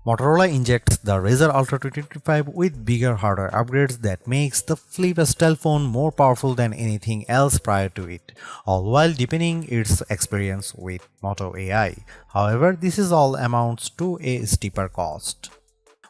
Motorola injects the Razr Ultra 2025 with bigger hardware upgrades that makes the flip style phone more powerful than anything else prior to it, all while deepening its experience with Moto AI. However, this is all amounts to a steeper cost.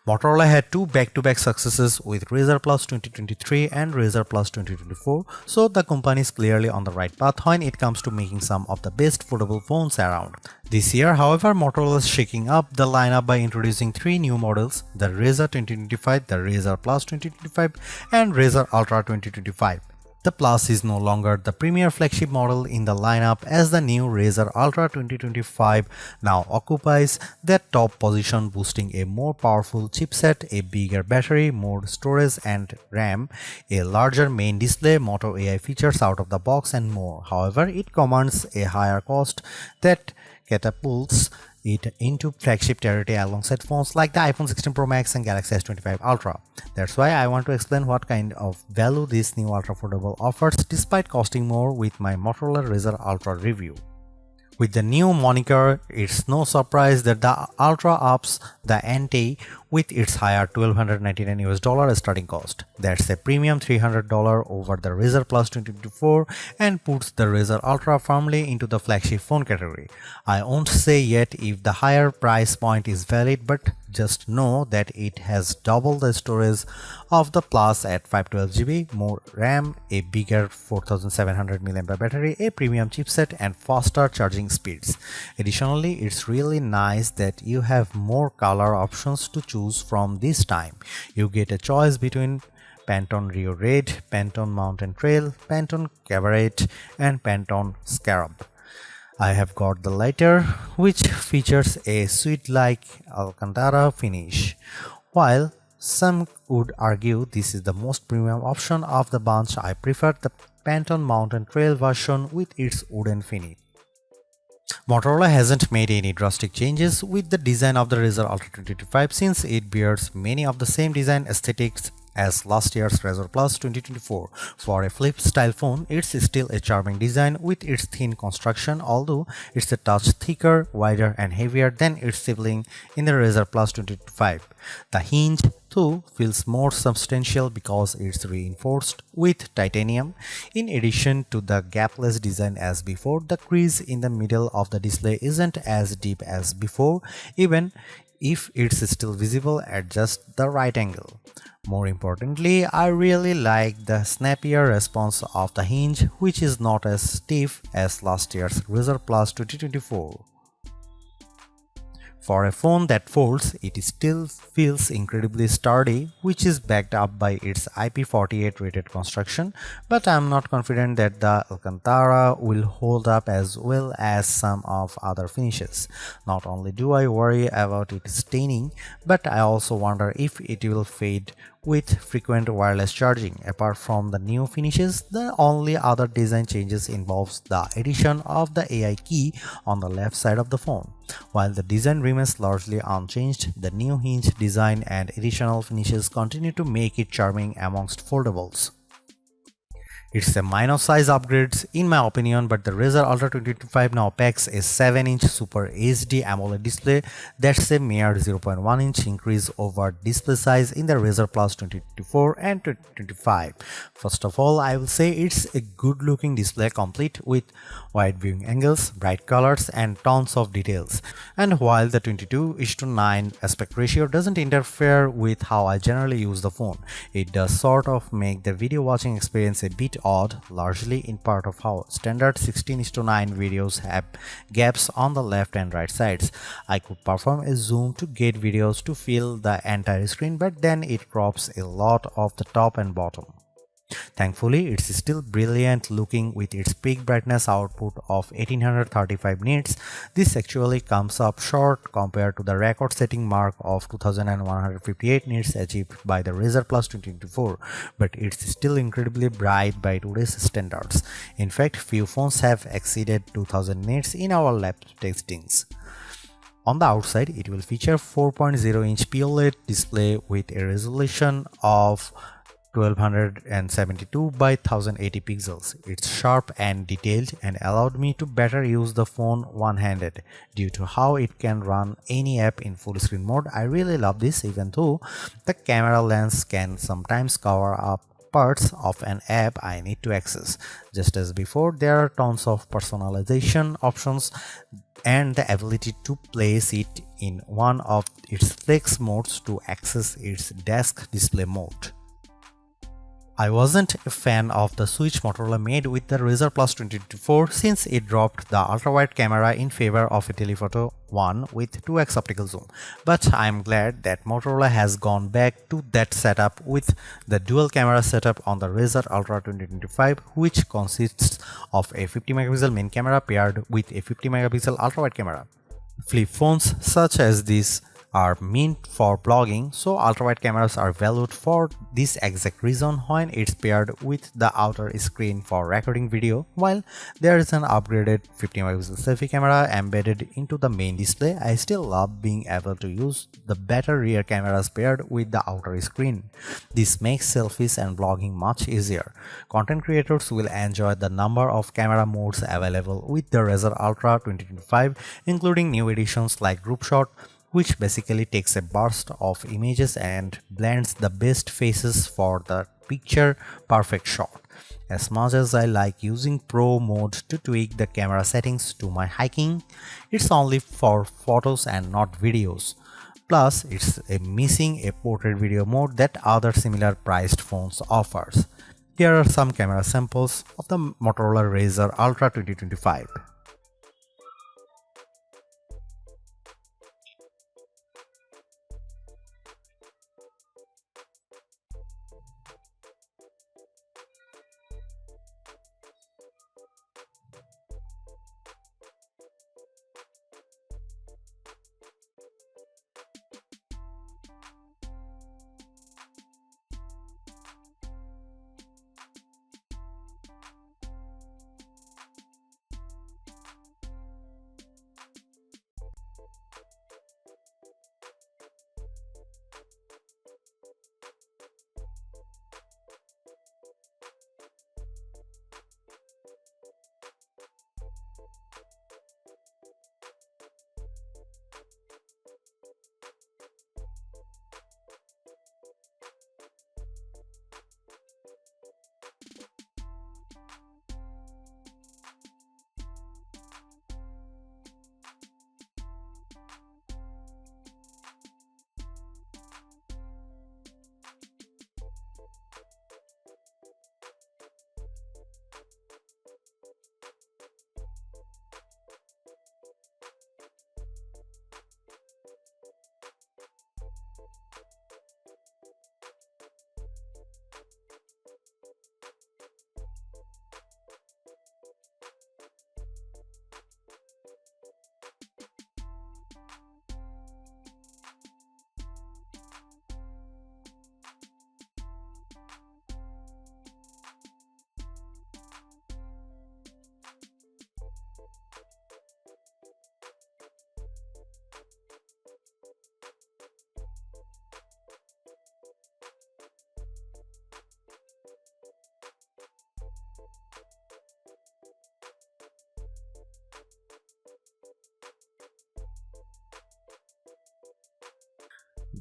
Motorola had two back-to-back successes with Razr Plus 2023 and Razr Plus 2024, so the company is clearly on the right path when it comes to making some of the best foldable phones around. This year, however, Motorola is shaking up the lineup by introducing three new models: the Razr 2025, the Razr Plus 2025, and Razr Ultra 2025. The Plus is no longer the premier flagship model in the lineup, as the new Razr Ultra 2025 now occupies that top position, boasting a more powerful chipset, a bigger battery, more storage and RAM, a larger main display, Moto AI features out of the box, and more. However, it commands a higher cost that catapults it into flagship territory alongside phones like the iPhone 16 Pro Max and Galaxy S25 Ultra. That's why I want to explain what kind of value this new ultra foldable offers despite costing more with my Motorola Razr Ultra review. With the new moniker, it's no surprise that the Ultra ups the ante with its higher $1,299 starting cost. That's a premium $300 over the Razr Plus 2024 and puts the Razr Ultra firmly into the flagship phone category. I won't say yet if the higher price point is valid, but just know that it has double the storage of the Plus at 512GB, more RAM, a bigger 4700 mAh battery, a premium chipset, and faster charging speeds. Additionally, it's really nice that you have more color options to choose from this time. You get a choice between Pantone Rio Red, Pantone Mountain Trail, Pantone Cabaret, and Pantone Scarab. I have got the latter, which features a sweet-like Alcantara finish. While some would argue this is the most premium option of the bunch, I prefer the Pantone Mountain Trail version with its wooden finish. Motorola hasn't made any drastic changes with the design of the Razr Ultra 2025 since it bears many of the same design aesthetics as last year's Razr Plus 2024. For a flip-style phone, it's still a charming design with its thin construction, although it's a touch thicker, wider, and heavier than its sibling in the Razr Plus 2025. The hinge, too, feels more substantial because it's reinforced with titanium. In addition to the gapless design as before, the crease in the middle of the display isn't as deep as before, even if it's still visible at just the right angle. More importantly, I really like the snappier response of the hinge, which is not as stiff as last year's Razr Plus 2024. For a phone that folds, it still feels incredibly sturdy, which is backed up by its IP48 rated construction, but I'm not confident that the Alcantara will hold up as well as some of other finishes. Not only do I worry about it staining, but I also wonder if it will fade with frequent wireless charging. Apart from the new finishes, the only other design changes involves the addition of the AI key on the left side of the phone. While the design remains largely unchanged, the new hinge design and additional finishes continue to make it charming amongst foldables. It's a minor size upgrade in my opinion, but the Razr Ultra 2025 now packs a 7-inch Super HD AMOLED display. That's a mere 0.1-inch increase over display size in the Razr Plus 2024 and 2025. First of all, I will say it's a good looking display complete with wide viewing angles, bright colors, and tons of details. And while the 22:9 aspect ratio doesn't interfere with how I generally use the phone, it does sort of make the video watching experience a bit odd, largely in part of how standard 16:9 videos have gaps on the left and right sides. I could perform a zoom to get videos to fill the entire screen, but then it crops a lot of the top and bottom. Thankfully, it's still brilliant looking with its peak brightness output of 1835 nits. This actually comes up short compared to the record-setting mark of 2158 nits achieved by the Razr Plus 2024, but it's still incredibly bright by today's standards. In fact, few phones have exceeded 2000 nits in our lab testings. On the outside, it will feature 4.0-inch POLED display with a resolution of 1272 by 1080 pixels. It's sharp and detailed and allowed me to better use the phone one-handed. Due to how it can run any app in full screen mode, I really love this, even though the camera lens can sometimes cover up parts of an app I need to access. Just as before, there are tons of personalization options and the ability to place it in one of its flex modes to access its desk display mode. I wasn't a fan of the switch Motorola made with the Razr Plus 2024 since it dropped the ultra-wide camera in favor of a telephoto one with 2x optical zoom, but I'm glad that Motorola has gone back to that setup with the dual camera setup on the Razr Ultra 2025, which consists of a 50 megapixel main camera paired with a 50 megapixel ultra-wide camera. Flip phones such as this are meant for blogging, so ultra-wide cameras are valued for this exact reason when it's paired with the outer screen for recording video. While there is an upgraded 50 megapixel selfie camera embedded into the main display, I still love being able to use the better rear cameras paired with the outer screen. This makes selfies and vlogging much easier. Content creators will enjoy the number of camera modes available with the Razr Ultra 2025, including new editions like Group Shot, which basically takes a burst of images and blends the best faces for the picture perfect shot. As much as I like using Pro mode to tweak the camera settings to my hiking, it's only for photos and not videos. Plus, it's missing a portrait video mode that other similar priced phones offers. Here are some camera samples of the Motorola Razr Ultra 2025.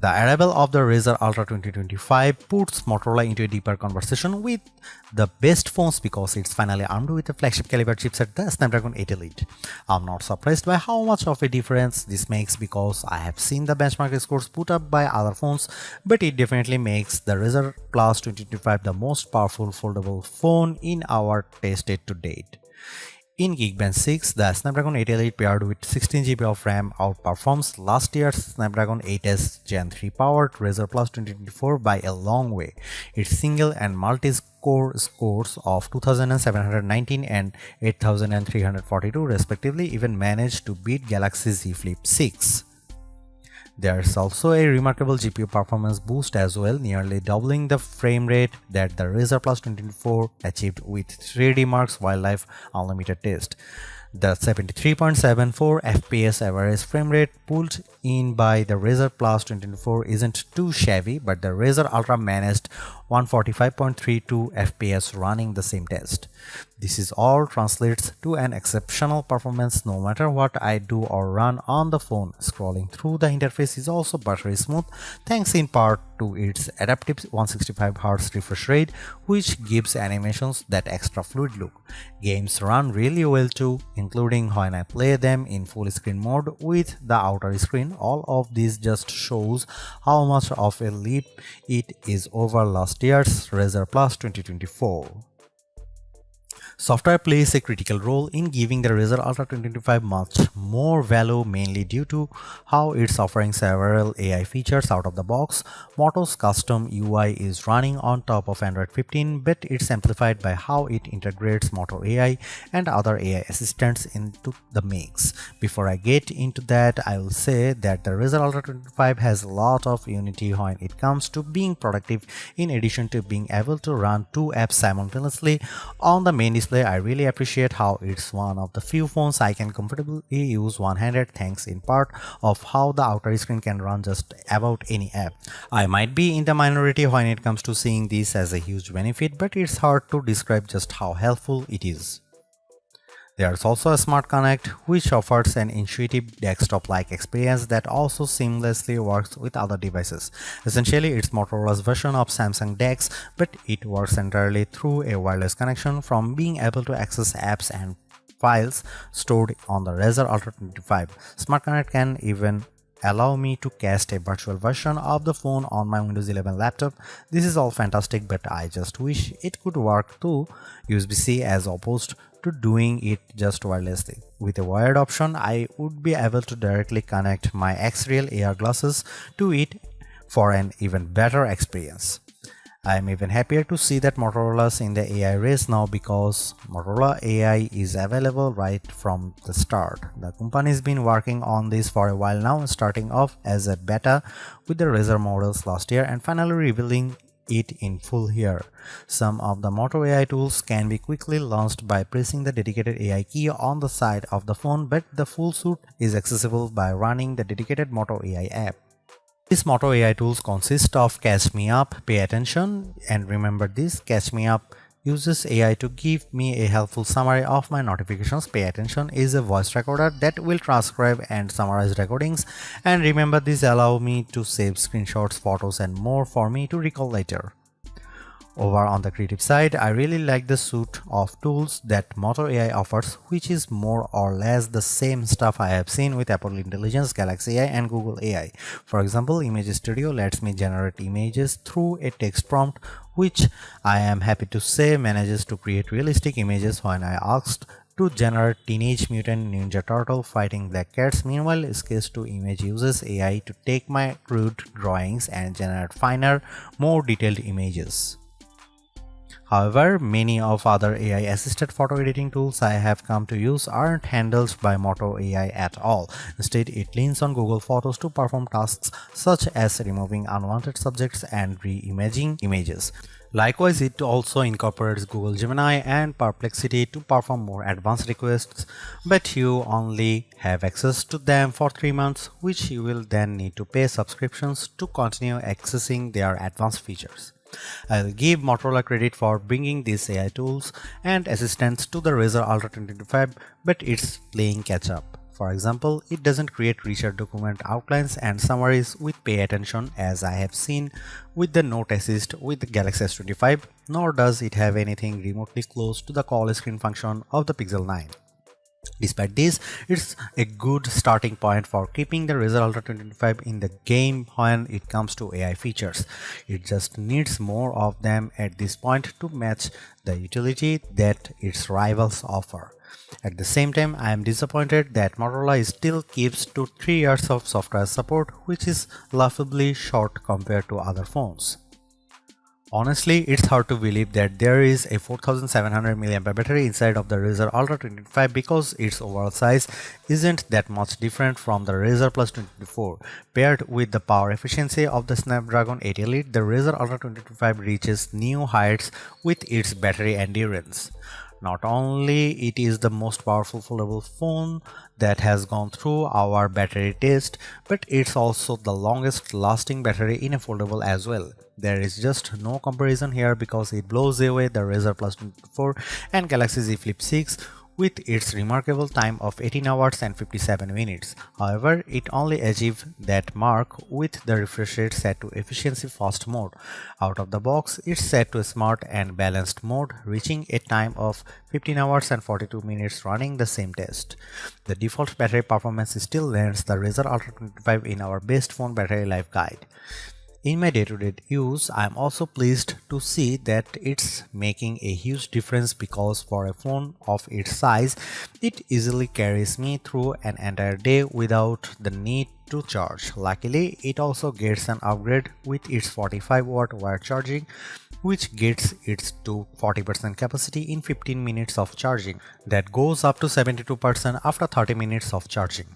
The arrival of the Razr Ultra 2025 puts Motorola into a deeper conversation with the best phones because it's finally armed with a flagship caliber chipset, the Snapdragon 8 Elite. I'm not surprised by how much of a difference this makes because I have seen the benchmark scores put up by other phones, but it definitely makes the Razr Plus 2025 the most powerful foldable phone in our tested to date. In Geekbench 6, the Snapdragon 8 Elite paired with 16GB of RAM outperforms last year's Snapdragon 8s Gen 3 powered Razr Plus 2024 by a long way. Its single and multi-core scores of 2719 and 8342 respectively even managed to beat Galaxy Z Flip 6. There's also a remarkable GPU performance boost as well, nearly doubling the frame rate that the Razr Plus 2024 achieved with 3D Mark's Wildlife Unlimited test. The 73.74 FPS average frame rate pulled in by the Razr Plus 2024 isn't too shabby, but the Razr Ultra managed 145.32 FPS running the same test. This is all translates to an exceptional performance no matter what I do or run on the phone. Scrolling through the interface is also buttery smooth, thanks in part to its adaptive 165Hz refresh rate, which gives animations that extra fluid look. Games run really well too, including when I play them in full screen mode with the outer screen. All of this just shows how much of a leap it is over last year's Razr Plus 2024. Software plays a critical role in giving the Razr Ultra 2025 much more value, mainly due to how it's offering several AI features out of the box. Moto's custom UI is running on top of Android 15, but it's amplified by how it integrates Moto AI and other AI assistants into the mix. Before I get into that, I will say that the Razr Ultra 2025 has a lot of unity when it comes to being productive, in addition to being able to run two apps simultaneously on the main display. I really appreciate how it's one of the few phones I can comfortably use one-handed, thanks in part of how the outer screen can run just about any app. I might be in the minority when it comes to seeing this as a huge benefit, but it's hard to describe just how helpful it is. There's also a Smart Connect, which offers an intuitive desktop-like experience that also seamlessly works with other devices. Essentially, it's Motorola's version of Samsung DeX, but it works entirely through a wireless connection, from being able to access apps and files stored on the Razr Ultra 25. Smart Connect can even allow me to cast a virtual version of the phone on my Windows 11 laptop. This is all fantastic, but I just wish it could work through USB-C as opposed to doing it just wirelessly. With a wired option, I would be able to directly connect my X-Real AR glasses to it for an even better experience. I am even happier to see that Motorola's in the AI race now, because Motorola AI is available right from the start. The company's been working on this for a while now, starting off as a beta with the Razr models last year and finally revealing it in full here. Some of the Moto AI tools can be quickly launched by pressing the dedicated AI key on the side of the phone, but the full suite is accessible by running the dedicated Moto AI app. These Moto AI tools consist of Catch Me Up, Pay Attention, and remember this: Catch Me Up uses AI to give me a helpful summary of my notifications. Pay Attention is a voice recorder that will transcribe and summarize recordings, and remember this allow me to save screenshots, photos, and more for me to recall later. Over on the creative side, I really like the suite of tools that Moto AI offers, which is more or less the same stuff I have seen with Apple Intelligence, Galaxy AI, and Google AI. For example, Image Studio lets me generate images through a text prompt, which I am happy to say manages to create realistic images when I asked to generate Teenage Mutant Ninja Turtle fighting black cats. Meanwhile, Sketch to Image uses AI to take my crude drawings and generate finer, more detailed images. However, many of other AI-assisted photo editing tools I have come to use aren't handled by Moto AI at all. Instead, it leans on Google Photos to perform tasks such as removing unwanted subjects and re-imaging images. Likewise, it also incorporates Google Gemini and Perplexity to perform more advanced requests, but you only have access to them for 3 months, which you will then need to pay subscriptions to continue accessing their advanced features. I'll give Motorola credit for bringing these AI tools and assistants to the Razr Ultra 2025, but it's playing catch up. For example, it doesn't create richer document outlines and summaries with Pay Attention as I have seen with the Note Assist with the Galaxy S25, nor does it have anything remotely close to the call screen function of the Pixel 9. Despite this, it's a good starting point for keeping the Razr Ultra 2025 in the game when it comes to AI features. It just needs more of them at this point to match the utility that its rivals offer. At the same time, I am disappointed that Motorola still keeps to 3 years of software support, which is laughably short compared to other phones. Honestly, it's hard to believe that there is a 4700 mAh battery inside of the Razr Ultra 2025 because its overall size isn't that much different from the Razr Plus 2024. Paired with the power efficiency of the Snapdragon 8 Elite, the Razr Ultra 2025 reaches new heights with its battery endurance. Not only it is the most powerful foldable phone that has gone through our battery test, but it's also the longest lasting battery in a foldable as well. There is just no comparison here because it blows away the Razr Plus 24 and Galaxy Z Flip 6 with its remarkable time of 18 hours and 57 minutes. However, it only achieved that mark with the refresh rate set to efficiency fast mode. Out of the box, it's set to smart and balanced mode, reaching a time of 15 hours and 42 minutes running the same test. The default battery performance still lands the Razr Ultra 25 in our best phone battery life guide. In my day-to-day use, I am also pleased to see that it's making a huge difference because for a phone of its size, it easily carries me through an entire day without the need to charge. Luckily, it also gets an upgrade with its 45-watt wire charging, which gets it to 40% capacity in 15 minutes of charging. That goes up to 72% after 30 minutes of charging.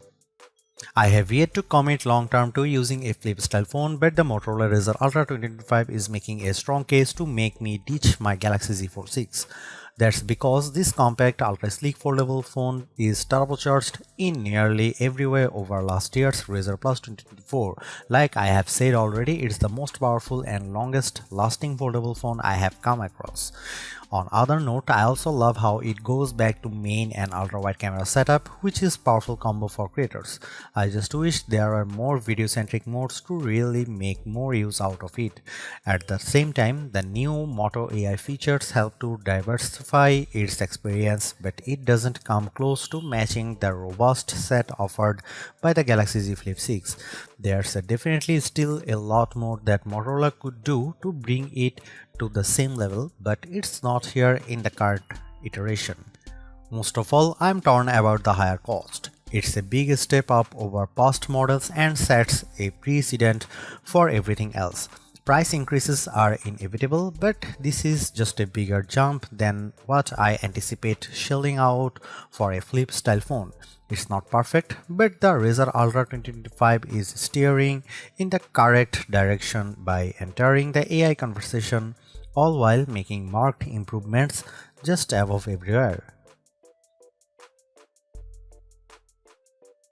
I have yet to commit long term to using a flip style phone, but the Motorola Razr Ultra 2025 is making a strong case to make me ditch my Galaxy Z Fold 6. That's because this compact ultra sleek foldable phone is turbocharged in nearly every way over last year's Razr Plus 2024. Like I have said already, it's the most powerful and longest lasting foldable phone I have come across. On other note, I also love how it goes back to main and ultra wide camera setup, which is powerful combo for creators. I just wish there are more video centric modes to really make more use out of it. At the same time, the new Moto AI features help to diversify its experience, but it doesn't come close to matching the robust set offered by the Galaxy Z Flip 6. There's definitely still a lot more that Motorola could do to bring it to the same level, but it's not here in the current iteration. Most of all, I'm torn about the higher cost. It's a big step up over past models and sets a precedent for everything else. Price increases are inevitable, but this is just a bigger jump than what I anticipate shelling out for a flip style phone. It's not perfect, but the Razr Ultra 2025 is steering in the correct direction by entering the AI conversation, all while making marked improvements just above everywhere.